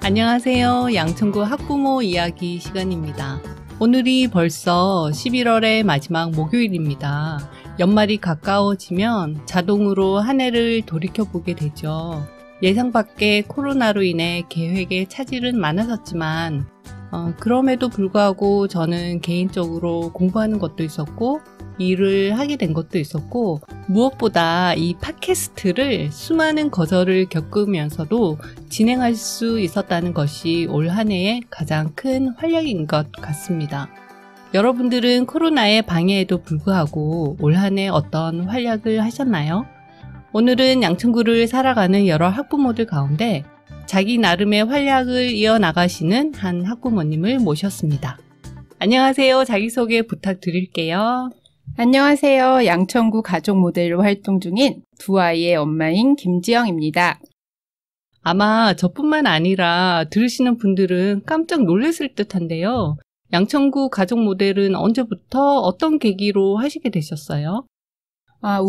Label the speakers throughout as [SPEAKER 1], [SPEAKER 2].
[SPEAKER 1] 안녕하세요. 양천구 학부모 이야기 시간입니다. 오늘이 벌써 11월의 마지막 목요일입니다. 연말이 가까워지면 자동으로 한 해를 돌이켜보게 되죠. 예상 밖의 코로나로 인해 계획에 차질은 많았었지만 그럼에도 불구하고 저는 개인적으로 공부하는 것도 있었고 일을 하게 된 것도 있었고 무엇보다 이 팟캐스트를 수많은 거절을 겪으면서도 진행할 수 있었다는 것이 올 한 해의 가장 큰 활약인 것 같습니다. 여러분들은 코로나의 방해에도 불구하고 올 한 해 어떤 활약을 하셨나요? 오늘은 양천구를 살아가는 여러 학부모들 가운데 자기 나름의 활약을 이어나가시는 한 학부모님을 모셨습니다. 안녕하세요. 자기소개 부탁드릴게요.
[SPEAKER 2] 안녕하세요. 양천구 가족 모델로 활동 중인 두 아이의 엄마인 김지영입니다.
[SPEAKER 1] 아마 저뿐만 아니라 들으시는 분들은 깜짝 놀랐을 듯한데요. 양천구 가족 모델은 언제부터 어떤 계기로 하시게 되셨어요?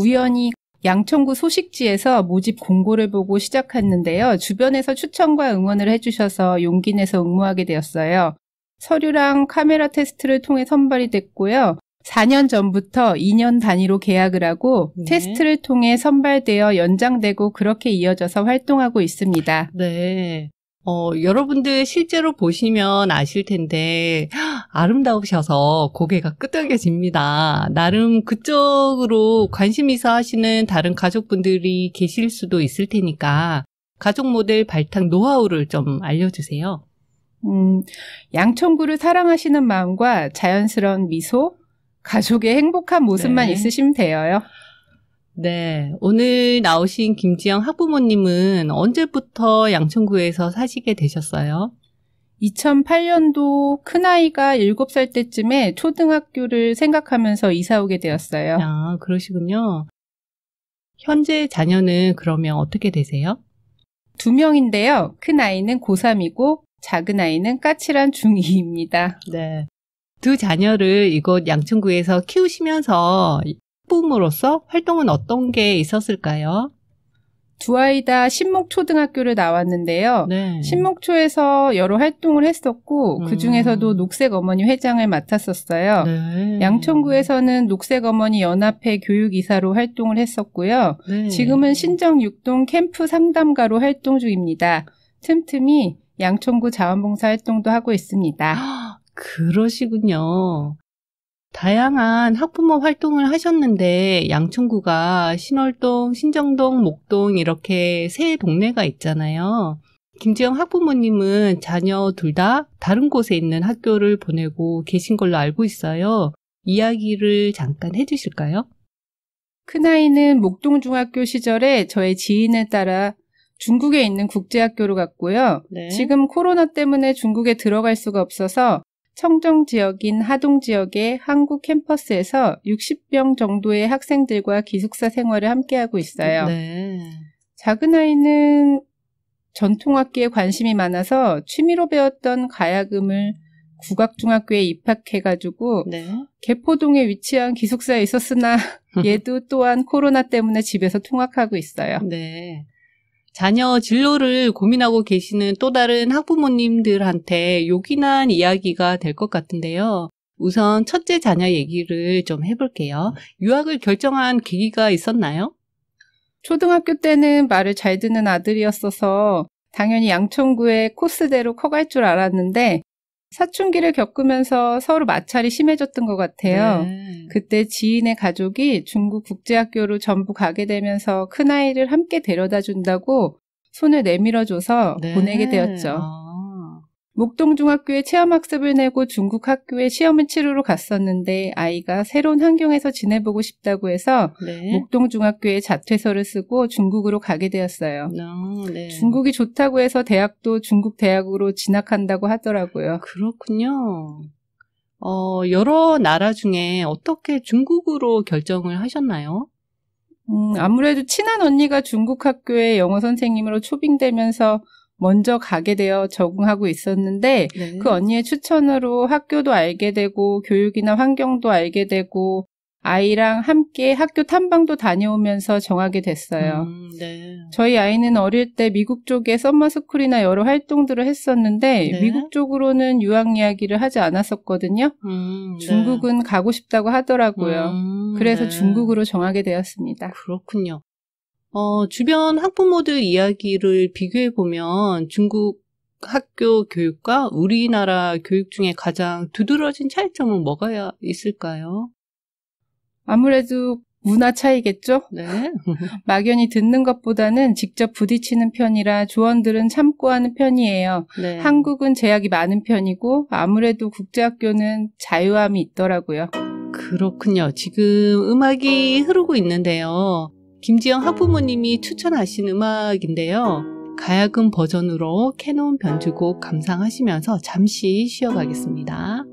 [SPEAKER 2] 우연히 양천구 소식지에서 모집 공고를 보고 시작했는데요. 주변에서 추천과 응원을 해주셔서 용기 내서 응모하게 되었어요. 서류랑 카메라 테스트를 통해 선발이 됐고요. 4년 전부터 2년 단위로 계약을 하고 테스트를 통해 선발되어 연장되고 그렇게 이어져서 활동하고 있습니다.
[SPEAKER 1] 네. 여러분들 실제로 보시면 아실 텐데 아름다우셔서 고개가 끄덕여집니다. 나름 그쪽으로 관심 있어 하시는 다른 가족분들이 계실 수도 있을 테니까 가족 모델 발탁 노하우를 좀 알려주세요.
[SPEAKER 2] 양천구를 사랑하시는 마음과 자연스러운 미소, 가족의 행복한 모습만 있으시면 돼요.
[SPEAKER 1] 네, 오늘 나오신 김지영 학부모님은 언제부터 양천구에서 사시게 되셨어요?
[SPEAKER 2] 2008년도 큰아이가 7살 때쯤에 초등학교를 생각하면서 이사 오게 되었어요.
[SPEAKER 1] 아, 그러시군요. 현재 자녀는 그러면 어떻게 되세요?
[SPEAKER 2] 2명인데요. 큰아이는 고3이고 작은아이는 까칠한 중2입니다.
[SPEAKER 1] 네. 두 자녀를 이곳 양천구에서 키우시면서 학부모로서 활동은 어떤 게 있었을까요?
[SPEAKER 2] 두 아이 다 신목초등학교를 나왔는데요.
[SPEAKER 1] 네.
[SPEAKER 2] 신목초에서 여러 활동을 했었고 그중에서도 녹색어머니 회장을 맡았었어요.
[SPEAKER 1] 네.
[SPEAKER 2] 양천구에서는 녹색어머니 연합회 교육이사로 활동을 했었고요.
[SPEAKER 1] 네.
[SPEAKER 2] 지금은 신정육동 캠프 상담가로 활동 중입니다. 틈틈이 양천구 자원봉사 활동도 하고 있습니다.
[SPEAKER 1] 그러시군요. 다양한 학부모 활동을 하셨는데 양천구가 신월동, 신정동, 목동 이렇게 세 동네가 있잖아요. 김지영 학부모님은 자녀 둘 다 다른 곳에 있는 학교를 보내고 계신 걸로 알고 있어요. 이야기를 잠깐 해주실까요?
[SPEAKER 2] 큰아이는 목동중학교 시절에 저의 지인을 따라 중국에 있는 국제학교로 갔고요.
[SPEAKER 1] 네.
[SPEAKER 2] 지금 코로나 때문에 중국에 들어갈 수가 없어서 청정 지역인 하동 지역의 한국 캠퍼스에서 60명 정도의 학생들과 기숙사 생활을 함께하고 있어요.
[SPEAKER 1] 네.
[SPEAKER 2] 작은아이는 전통악기에 관심이 많아서 취미로 배웠던 가야금을 국악중학교에 입학해가지고 개포동에 위치한 기숙사에 있었으나 얘도 또한 코로나 때문에 집에서 통학하고 있어요.
[SPEAKER 1] 네. 자녀 진로를 고민하고 계시는 또 다른 학부모님들한테 요긴한 이야기가 될 것 같은데요. 우선 첫째 자녀 얘기를 좀 해볼게요. 유학을 결정한 계기가 있었나요?
[SPEAKER 2] 초등학교 때는 말을 잘 듣는 아들이었어서 당연히 양천구의 코스대로 커갈 줄 알았는데 사춘기를 겪으면서 서로 마찰이 심해졌던 것 같아요.
[SPEAKER 1] 네.
[SPEAKER 2] 그때 지인의 가족이 중국 국제학교로 전부 가게 되면서 큰아이를 함께 데려다 준다고 손을 내밀어줘서 보내게 되었죠. 목동중학교에 체험학습을 내고 중국 학교에 시험을 치르러 갔었는데 아이가 새로운 환경에서 지내보고 싶다고 해서 목동중학교에 자퇴서를 쓰고 중국으로 가게 되었어요. 중국이 좋다고 해서 대학도 중국 대학으로 진학한다고 하더라고요.
[SPEAKER 1] 그렇군요. 여러 나라 중에 어떻게 중국으로 결정을 하셨나요?
[SPEAKER 2] 아무래도 친한 언니가 중국 학교에 영어 선생님으로 초빙되면서 먼저 가게 되어 적응하고 있었는데 그 언니의 추천으로 학교도 알게 되고 교육이나 환경도 알게 되고 아이랑 함께 학교 탐방도 다녀오면서 정하게 됐어요.
[SPEAKER 1] 네.
[SPEAKER 2] 저희 아이는 어릴 때 미국 쪽에 서머스쿨이나 여러 활동들을 했었는데
[SPEAKER 1] 네.
[SPEAKER 2] 미국 쪽으로는 유학 이야기를 하지 않았었거든요. 중국은 가고 싶다고 하더라고요. 그래서
[SPEAKER 1] 네.
[SPEAKER 2] 중국으로 정하게 되었습니다.
[SPEAKER 1] 그렇군요. 주변 학부모들 이야기를 비교해보면 중국 학교 교육과 우리나라 교육 중에 가장 두드러진 차이점은 뭐가 있을까요?
[SPEAKER 2] 아무래도 문화 차이겠죠?
[SPEAKER 1] 네.
[SPEAKER 2] 막연히 듣는 것보다는 직접 부딪히는 편이라 조언들은 참고하는 편이에요.
[SPEAKER 1] 네.
[SPEAKER 2] 한국은 제약이 많은 편이고 아무래도 국제학교는 자유함이 있더라고요.
[SPEAKER 1] 그렇군요. 지금 음악이 흐르고 있는데요. 김지영 학부모님이 추천하신 음악인데요. 가야금 버전으로 캐논 변주곡 감상하시면서 잠시 쉬어가겠습니다.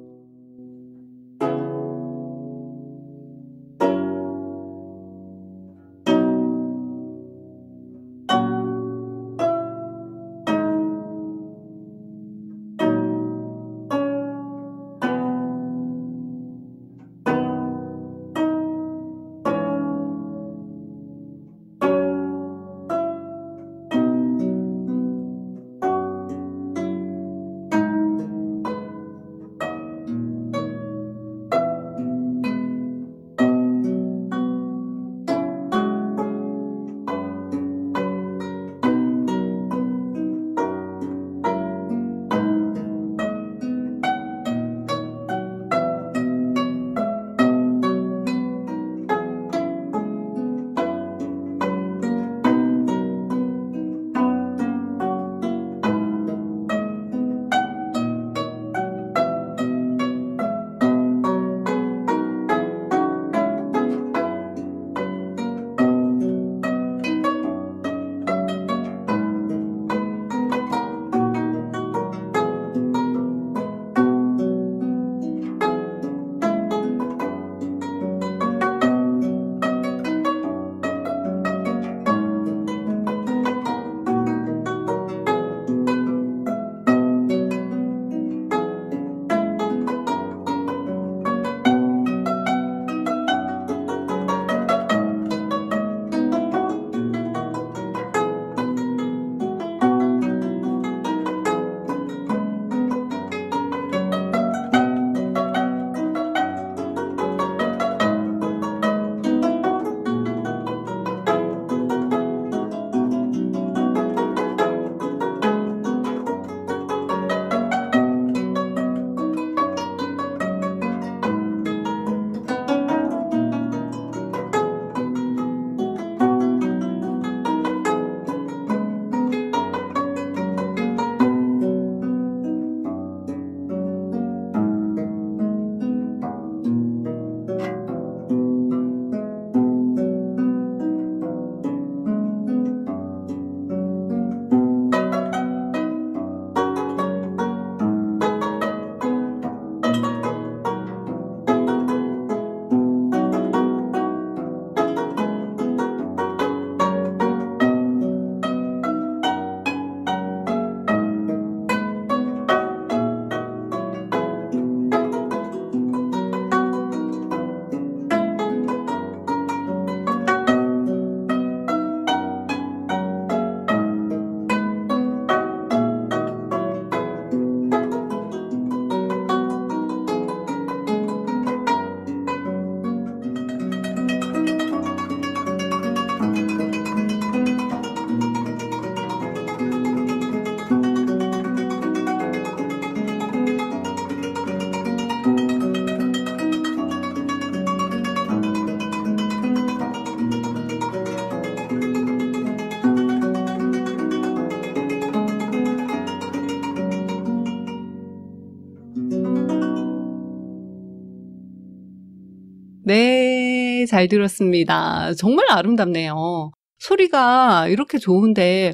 [SPEAKER 1] 네, 잘 들었습니다. 정말 아름답네요. 소리가 이렇게 좋은데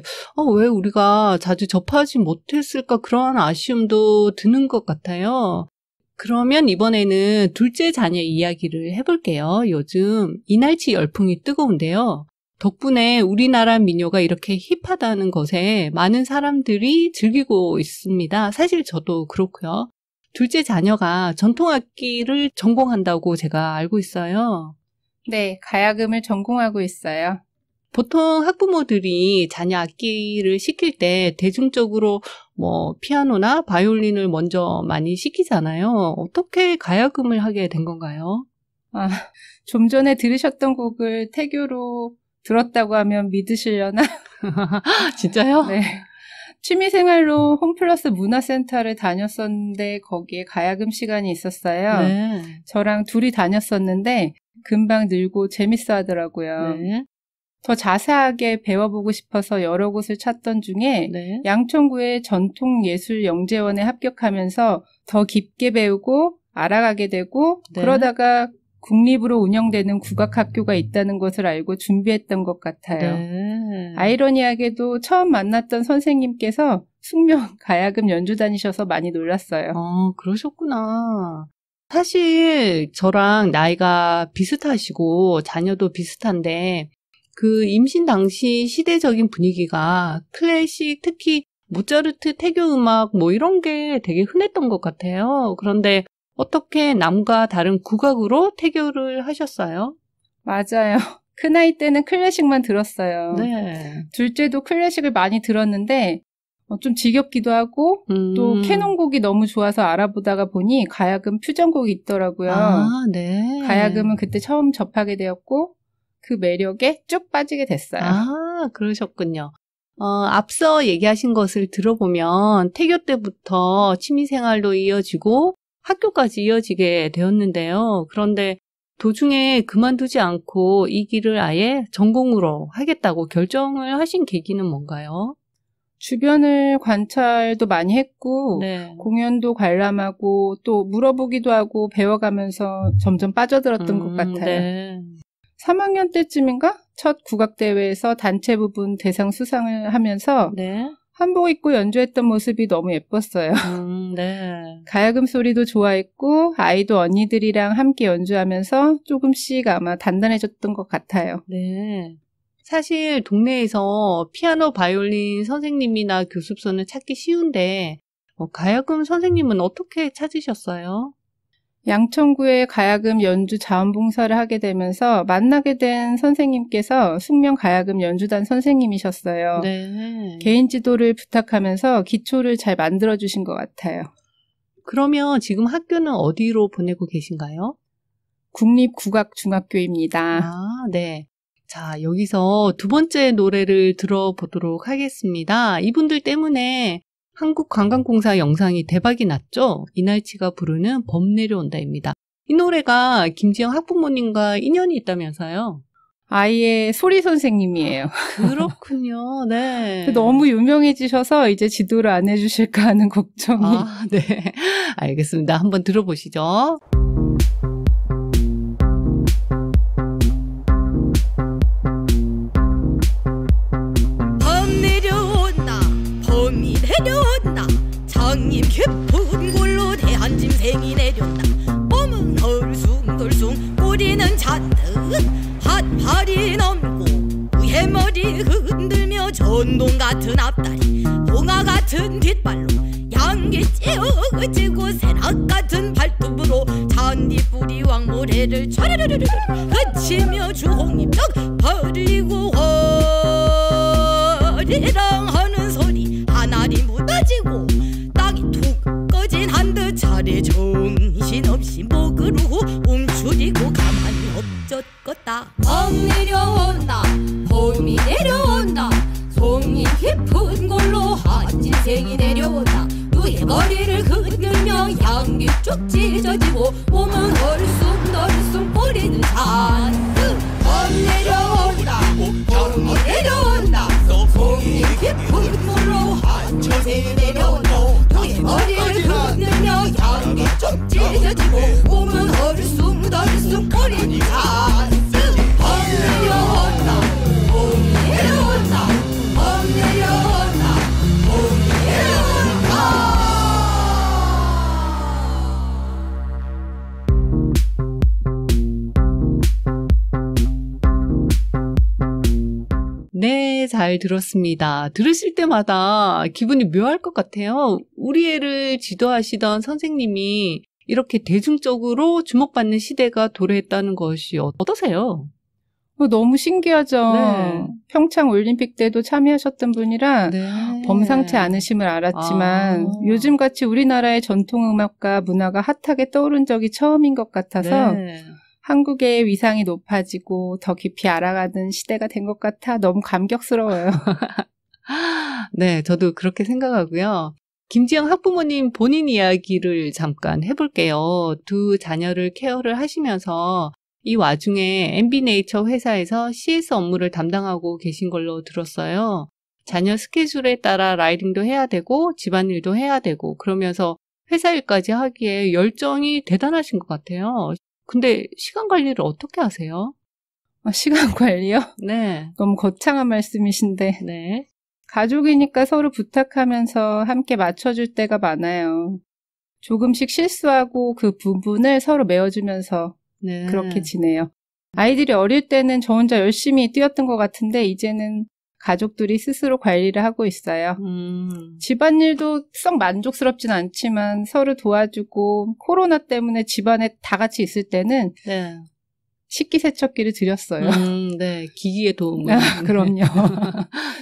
[SPEAKER 1] 왜 우리가 자주 접하지 못했을까 그런 아쉬움도 드는 것 같아요. 그러면 이번에는 둘째 자녀 이야기를 해볼게요. 요즘 이날치 열풍이 뜨거운데요. 덕분에 우리나라 민요가 이렇게 힙하다는 것에 많은 사람들이 즐기고 있습니다. 사실 저도 그렇고요. 둘째 자녀가 전통악기를 전공한다고 제가 알고 있어요.
[SPEAKER 2] 네, 가야금을 전공하고 있어요.
[SPEAKER 1] 보통 학부모들이 자녀 악기를 시킬 때 대중적으로 피아노나 바이올린을 먼저 많이 시키잖아요. 어떻게 가야금을 하게 된 건가요?
[SPEAKER 2] 좀 전에 들으셨던 곡을 태교로 들었다고 하면 믿으시려나?
[SPEAKER 1] 진짜요?
[SPEAKER 2] 네. 취미생활로 홈플러스 문화센터를 다녔었는데 거기에 가야금 시간이 있었어요.
[SPEAKER 1] 네.
[SPEAKER 2] 저랑 둘이 다녔었는데 금방 늘고 재밌어 하더라고요.
[SPEAKER 1] 네.
[SPEAKER 2] 더 자세하게 배워보고 싶어서 여러 곳을 찾던 중에
[SPEAKER 1] 네.
[SPEAKER 2] 양천구의 전통예술영재원에 합격하면서 더 깊게 배우고 알아가게 되고
[SPEAKER 1] 네.
[SPEAKER 2] 그러다가 국립으로 운영되는 국악학교가 있다는 것을 알고 준비했던 것 같아요.
[SPEAKER 1] 네.
[SPEAKER 2] 아이러니하게도 처음 만났던 선생님께서 숙명 가야금 연주 다니셔서 많이 놀랐어요.
[SPEAKER 1] 그러셨구나. 사실 저랑 나이가 비슷하시고 자녀도 비슷한데 그 임신 당시 시대적인 분위기가 클래식, 특히 모차르트, 태교 음악 이런 게 되게 흔했던 것 같아요. 그런데 어떻게 남과 다른 국악으로 태교를 하셨어요?
[SPEAKER 2] 맞아요. 큰아이 때는 클래식만 들었어요.
[SPEAKER 1] 네.
[SPEAKER 2] 둘째도 클래식을 많이 들었는데 좀 지겹기도 하고 또 캐논곡이 너무 좋아서 알아보다가 보니 가야금 퓨전곡이 있더라고요.
[SPEAKER 1] 네.
[SPEAKER 2] 가야금은 그때 처음 접하게 되었고 그 매력에 쭉 빠지게 됐어요.
[SPEAKER 1] 그러셨군요. 앞서 얘기하신 것을 들어보면 태교 때부터 취미생활로 이어지고 학교까지 이어지게 되었는데요. 그런데 도중에 그만두지 않고 이 길을 아예 전공으로 하겠다고 결정을 하신 계기는 뭔가요?
[SPEAKER 2] 주변을 관찰도 많이 했고
[SPEAKER 1] 네.
[SPEAKER 2] 공연도 관람하고 또 물어보기도 하고 배워가면서 점점 빠져들었던 것 같아요.
[SPEAKER 1] 네.
[SPEAKER 2] 3학년 때쯤인가? 첫 국악대회에서 단체 부분 대상 수상을 하면서
[SPEAKER 1] 네.
[SPEAKER 2] 한복 입고 연주했던 모습이 너무 예뻤어요.
[SPEAKER 1] 네.
[SPEAKER 2] 가야금 소리도 좋아했고 아이도 언니들이랑 함께 연주하면서 조금씩 아마 단단해졌던 것 같아요.
[SPEAKER 1] 네. 사실 동네에서 피아노, 바이올린 선생님이나 교습소는 찾기 쉬운데 가야금 선생님은 어떻게 찾으셨어요?
[SPEAKER 2] 양천구에 가야금 연주 자원봉사를 하게 되면서 만나게 된 선생님께서 숙명 가야금 연주단 선생님이셨어요.
[SPEAKER 1] 네.
[SPEAKER 2] 개인 지도를 부탁하면서 기초를 잘 만들어주신 것 같아요.
[SPEAKER 1] 그러면 지금 학교는 어디로 보내고 계신가요?
[SPEAKER 2] 국립국악중학교입니다.
[SPEAKER 1] 네. 자, 여기서 두 번째 노래를 들어보도록 하겠습니다. 이분들 때문에 한국관광공사 영상이 대박이 났죠? 이날치가 부르는 범 내려온다입니다. 이 노래가 김지영 학부모님과 인연이 있다면서요?
[SPEAKER 2] 아이의 소리 선생님이에요.
[SPEAKER 1] 그렇군요. 네.
[SPEAKER 2] 너무 유명해지셔서 이제 지도를 안 해주실까 하는 걱정이.
[SPEAKER 1] 네. 알겠습니다. 한번 들어보시죠.
[SPEAKER 3] 내려온다. 장님 깊은 골로 대한 짐승이 내려온다. 몸은 헐숭덜숭 꼬리는 잔뜩 핫팔이 넘고 위에 머리 흔들며 전동 같은 앞다리 봉화 같은 뒷발로 양기 찌어지고 새낙 같은 발톱으로 잔디뿌리 왕모래를 촤르르르르 그치며 주홍잎떡 벌리고 허리랑 하는 소리 하나리 묻어지고 땅이 툭 꺼진 한듯 차례 정신없이 목으로 움츠리고 가만히 엎젖겄다. 범 내려온다 봄이 내려온다 송이 깊은 골로 한 진생이 내려온다. 누의 머리를 흔들며 양기 쭉 찢어지고 몸은 얼숭덜숭 꼬리는 잔뜩 범 내려온다 봄이 내려온다 송이 깊은 골로 한 진생이 내려온다. 누의 머리를 흔들며 양기 쭉 찢어지고 몸은 얼숭덜숭 꼬리는 잔뜩 범 내려온다 봄이 내려온다 범 내려온다 봄이 내려온다.
[SPEAKER 1] 네, 잘 들었습니다. 들으실 때마다 기분이 묘할 것 같아요. 우리 애를 지도하시던 선생님이 이렇게 대중적으로 주목받는 시대가 도래했다는 것이 어떠세요?
[SPEAKER 2] 너무 신기하죠.
[SPEAKER 1] 네.
[SPEAKER 2] 평창 올림픽 때도 참여하셨던 분이라
[SPEAKER 1] 네.
[SPEAKER 2] 범상치 않으심을 알았지만 요즘같이 우리나라의 전통음악과 문화가 핫하게 떠오른 적이 처음인 것 같아서
[SPEAKER 1] 네.
[SPEAKER 2] 한국의 위상이 높아지고 더 깊이 알아가는 시대가 된 것 같아 너무 감격스러워요.
[SPEAKER 1] 네, 저도 그렇게 생각하고요. 김지영 학부모님 본인 이야기를 잠깐 해볼게요. 두 자녀를 케어를 하시면서 이 와중에 MB네이처 회사에서 CS 업무를 담당하고 계신 걸로 들었어요. 자녀 스케줄에 따라 라이딩도 해야 되고 집안일도 해야 되고 그러면서 회사 일까지 하기에 열정이 대단하신 것 같아요. 근데 시간 관리를 어떻게 하세요?
[SPEAKER 2] 시간 관리요?
[SPEAKER 1] 네.
[SPEAKER 2] 너무 거창한 말씀이신데
[SPEAKER 1] 네.
[SPEAKER 2] 가족이니까 서로 부탁하면서 함께 맞춰줄 때가 많아요. 조금씩 실수하고 그 부분을 서로 메워주면서
[SPEAKER 1] 네.
[SPEAKER 2] 그렇게 지내요. 아이들이 어릴 때는 저 혼자 열심히 뛰었던 것 같은데 이제는 가족들이 스스로 관리를 하고 있어요. 집안일도 썩 만족스럽진 않지만 서로 도와주고 코로나 때문에 집안에 다 같이 있을 때는
[SPEAKER 1] 네.
[SPEAKER 2] 식기세척기를 드렸어요.
[SPEAKER 1] 네. 기기의 도움을.
[SPEAKER 2] 그럼요.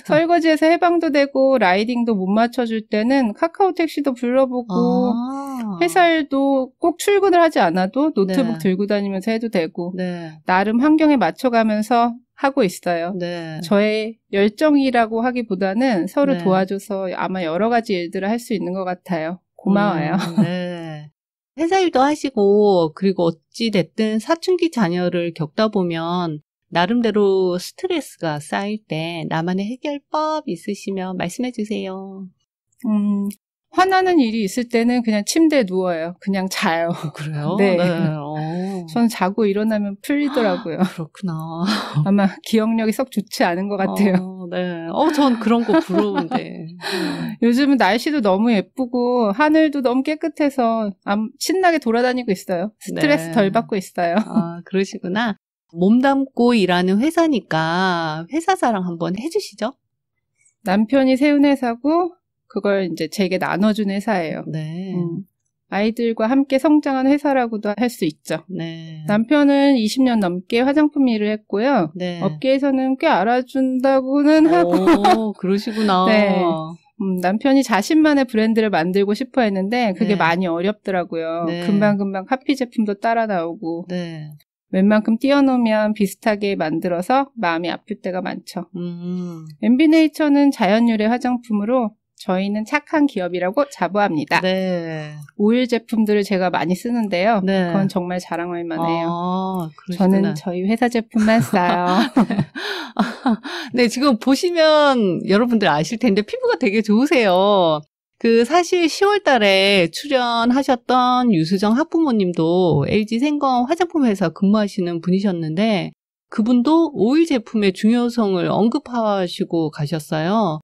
[SPEAKER 2] 설거지에서 해방도 되고 라이딩도 못 맞춰줄 때는 카카오 택시도 불러보고 회사 일도 꼭 출근을 하지 않아도 노트북
[SPEAKER 1] 네.
[SPEAKER 2] 들고 다니면서 해도 되고
[SPEAKER 1] 네.
[SPEAKER 2] 나름 환경에 맞춰가면서 하고 있어요.
[SPEAKER 1] 네.
[SPEAKER 2] 저의 열정이라고 하기보다는 서로
[SPEAKER 1] 네.
[SPEAKER 2] 도와줘서 아마 여러 가지 일들을 할 수 있는 것 같아요. 고마워요.
[SPEAKER 1] 네. 회사 일도 하시고 그리고 어찌 됐든 사춘기 자녀를 겪다 보면 나름대로 스트레스가 쌓일 때 나만의 해결법 있으시면 말씀해 주세요.
[SPEAKER 2] 화나는 일이 있을 때는 그냥 침대에 누워요. 그냥 자요.
[SPEAKER 1] 그래요?
[SPEAKER 2] 네. 저는 자고 일어나면 풀리더라고요.
[SPEAKER 1] 그렇구나.
[SPEAKER 2] 아마 기억력이 썩 좋지 않은 것 같아요.
[SPEAKER 1] 네. 전 그런 거 부러운데.
[SPEAKER 2] 요즘은 날씨도 너무 예쁘고 하늘도 너무 깨끗해서 신나게 돌아다니고 있어요. 스트레스
[SPEAKER 1] 네.
[SPEAKER 2] 덜 받고 있어요.
[SPEAKER 1] 그러시구나. 몸담고 일하는 회사니까 회사 자랑 한번 해주시죠.
[SPEAKER 2] 남편이 세운 회사고 그걸 이제 제게 나눠준 회사예요.
[SPEAKER 1] 네.
[SPEAKER 2] 아이들과 함께 성장한 회사라고도 할 수 있죠.
[SPEAKER 1] 네.
[SPEAKER 2] 남편은 20년 넘게 화장품 일을 했고요.
[SPEAKER 1] 네.
[SPEAKER 2] 업계에서는 꽤 알아준다고는 하고.
[SPEAKER 1] 그러시구나.
[SPEAKER 2] 네. 남편이 자신만의 브랜드를 만들고 싶어 했는데 그게
[SPEAKER 1] 네.
[SPEAKER 2] 많이 어렵더라고요.
[SPEAKER 1] 네.
[SPEAKER 2] 금방금방 카피 제품도 따라 나오고
[SPEAKER 1] 네.
[SPEAKER 2] 웬만큼 띄워놓으면 비슷하게 만들어서 마음이 아플 때가 많죠. MB네이처는 자연유래 화장품으로 저희는 착한 기업이라고 자부합니다.
[SPEAKER 1] 네.
[SPEAKER 2] 오일 제품들을 제가 많이 쓰는데요.
[SPEAKER 1] 네.
[SPEAKER 2] 그건 정말 자랑할 만해요.
[SPEAKER 1] 그러시구나.
[SPEAKER 2] 저는 저희 회사 제품만 써요.
[SPEAKER 1] 네, 지금 보시면 여러분들 아실 텐데 피부가 되게 좋으세요. 사실 10월 달에 출연하셨던 유수정 학부모님도 LG 생건 화장품 회사 근무하시는 분이셨는데 그분도 오일 제품의 중요성을 언급하시고 가셨어요.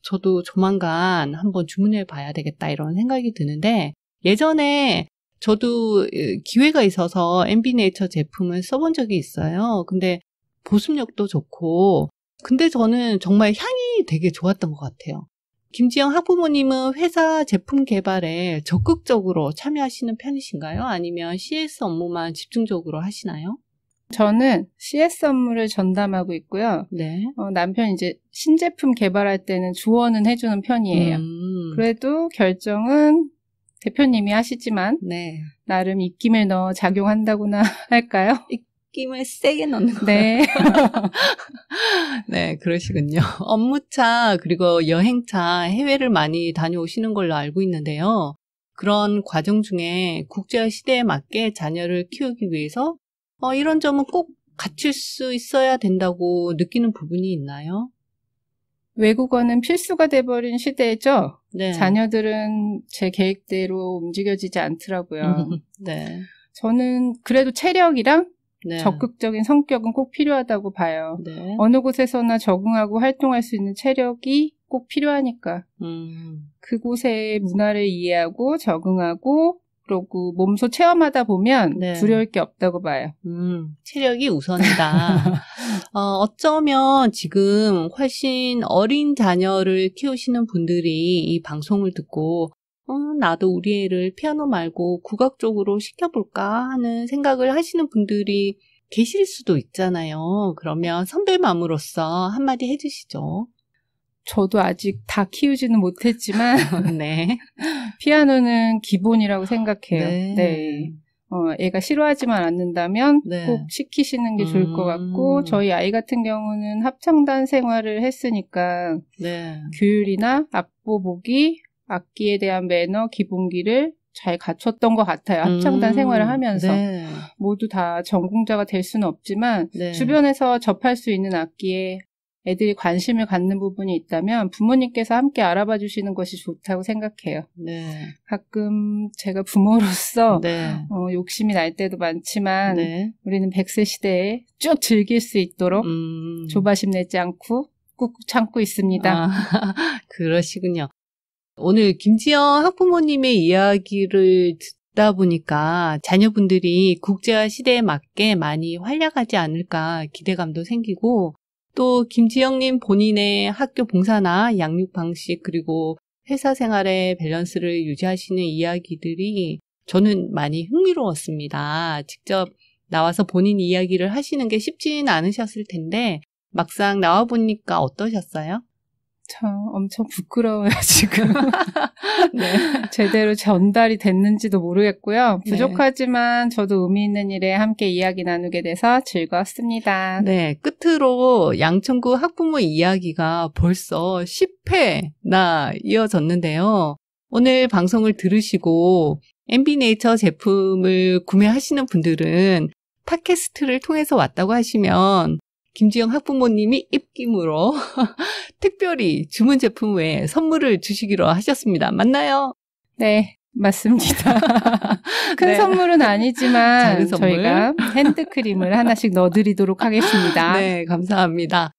[SPEAKER 1] 저도 조만간 한번 주문해 봐야 되겠다 이런 생각이 드는데 예전에 저도 기회가 있어서 MB네이처 제품을 써본 적이 있어요. 근데 보습력도 좋고 근데 저는 정말 향이 되게 좋았던 것 같아요. 김지영 학부모님은 회사 제품 개발에 적극적으로 참여하시는 편이신가요? 아니면 CS 업무만 집중적으로 하시나요?
[SPEAKER 2] 저는 CS 업무를 전담하고 있고요.
[SPEAKER 1] 네.
[SPEAKER 2] 남편이 이제 신제품 개발할 때는 조언은 해주는 편이에요. 그래도 결정은 대표님이 하시지만
[SPEAKER 1] 네.
[SPEAKER 2] 나름 입김을 넣어 작용한다고나 할까요?
[SPEAKER 1] 입김을 세게 넣는 거예요.
[SPEAKER 2] 네.
[SPEAKER 1] 네, 그러시군요. 업무차 그리고 여행차 해외를 많이 다녀오시는 걸로 알고 있는데요. 그런 과정 중에 국제화 시대에 맞게 자녀를 키우기 위해서 이런 점은 꼭 갖출 수 있어야 된다고 느끼는 부분이 있나요?
[SPEAKER 2] 외국어는 필수가 돼버린 시대죠.
[SPEAKER 1] 네.
[SPEAKER 2] 자녀들은 제 계획대로 움직여지지 않더라고요.
[SPEAKER 1] 네.
[SPEAKER 2] 저는 그래도 체력이랑
[SPEAKER 1] 네.
[SPEAKER 2] 적극적인 성격은 꼭 필요하다고 봐요.
[SPEAKER 1] 네.
[SPEAKER 2] 어느 곳에서나 적응하고 활동할 수 있는 체력이 꼭 필요하니까. 그곳의 문화를 이해하고 적응하고 그러고 몸소 체험하다 보면
[SPEAKER 1] 네.
[SPEAKER 2] 두려울 게 없다고 봐요.
[SPEAKER 1] 체력이 우선이다. 어쩌면 지금 훨씬 어린 자녀를 키우시는 분들이 이 방송을 듣고 나도 우리 애를 피아노 말고 국악 쪽으로 시켜볼까 하는 생각을 하시는 분들이 계실 수도 있잖아요. 그러면 선배맘으로서 한마디 해주시죠.
[SPEAKER 2] 저도 아직 다 키우지는 못했지만
[SPEAKER 1] 네.
[SPEAKER 2] 피아노는 기본이라고 생각해요.
[SPEAKER 1] 네.
[SPEAKER 2] 네. 애가 싫어하지만 않는다면
[SPEAKER 1] 네.
[SPEAKER 2] 꼭 시키시는 게 좋을 것 같고 저희 아이 같은 경우는 합창단 생활을 했으니까
[SPEAKER 1] 네.
[SPEAKER 2] 규율이나 악보 보기, 악기에 대한 매너, 기본기를 잘 갖췄던 것 같아요. 합창단 생활을 하면서.
[SPEAKER 1] 네.
[SPEAKER 2] 모두 다 전공자가 될 수는 없지만
[SPEAKER 1] 네.
[SPEAKER 2] 주변에서 접할 수 있는 악기에 애들이 관심을 갖는 부분이 있다면 부모님께서 함께 알아봐 주시는 것이 좋다고 생각해요.
[SPEAKER 1] 네.
[SPEAKER 2] 가끔 제가 부모로서
[SPEAKER 1] 네.
[SPEAKER 2] 욕심이 날 때도 많지만
[SPEAKER 1] 네.
[SPEAKER 2] 우리는 100세 시대에 쭉 즐길 수 있도록 조바심 내지 않고 꾹꾹 참고 있습니다.
[SPEAKER 1] 그러시군요. 오늘 김지영 학부모님의 이야기를 듣다 보니까 자녀분들이 국제화 시대에 맞게 많이 활약하지 않을까 기대감도 생기고 또 김지영님 본인의 학교 봉사나 양육 방식 그리고 회사 생활의 밸런스를 유지하시는 이야기들이 저는 많이 흥미로웠습니다. 직접 나와서 본인 이야기를 하시는 게 쉽지는 않으셨을 텐데 막상 나와보니까 어떠셨어요?
[SPEAKER 2] 저 엄청 부끄러워요, 지금.
[SPEAKER 1] 네.
[SPEAKER 2] 제대로 전달이 됐는지도 모르겠고요.
[SPEAKER 1] 네.
[SPEAKER 2] 부족하지만 저도 의미 있는 일에 함께 이야기 나누게 돼서 즐거웠습니다.
[SPEAKER 1] 네, 끝으로 양천구 학부모 이야기가 벌써 10회나 이어졌는데요. 오늘 방송을 들으시고 MB네이처 제품을 구매하시는 분들은 팟캐스트를 통해서 왔다고 하시면 김지영 학부모님이 입김으로 특별히 주문 제품 외에 선물을 주시기로 하셨습니다. 맞나요?
[SPEAKER 2] 네, 맞습니다. 큰
[SPEAKER 1] 네.
[SPEAKER 2] 선물은 아니지만
[SPEAKER 1] 작은 선물.
[SPEAKER 2] 저희가 핸드크림을 하나씩 넣어드리도록 하겠습니다.
[SPEAKER 1] 네, 감사합니다.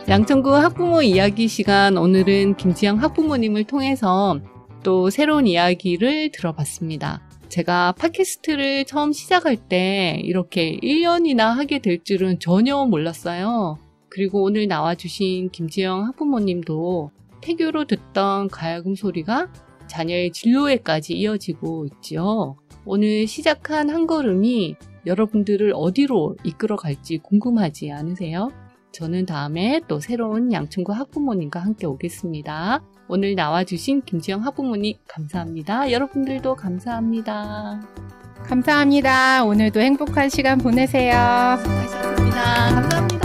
[SPEAKER 1] 양천구 학부모 이야기 시간, 오늘은 김지영 학부모님을 통해서 또 새로운 이야기를 들어봤습니다. 제가 팟캐스트를 처음 시작할 때 이렇게 1년이나 하게 될 줄은 전혀 몰랐어요. 그리고 오늘 나와주신 김지영 학부모님도 태교로 듣던 가야금 소리가 자녀의 진로에까지 이어지고 있지요. 오늘 시작한 한 걸음이 여러분들을 어디로 이끌어 갈지 궁금하지 않으세요? 저는 다음에 또 새로운 양천구 학부모님과 함께 오겠습니다. 오늘 나와주신 김지영 학부모님 감사합니다. 여러분들도 감사합니다.
[SPEAKER 2] 감사합니다. 오늘도 행복한 시간 보내세요.
[SPEAKER 1] 수고하셨습니다. 감사합니다.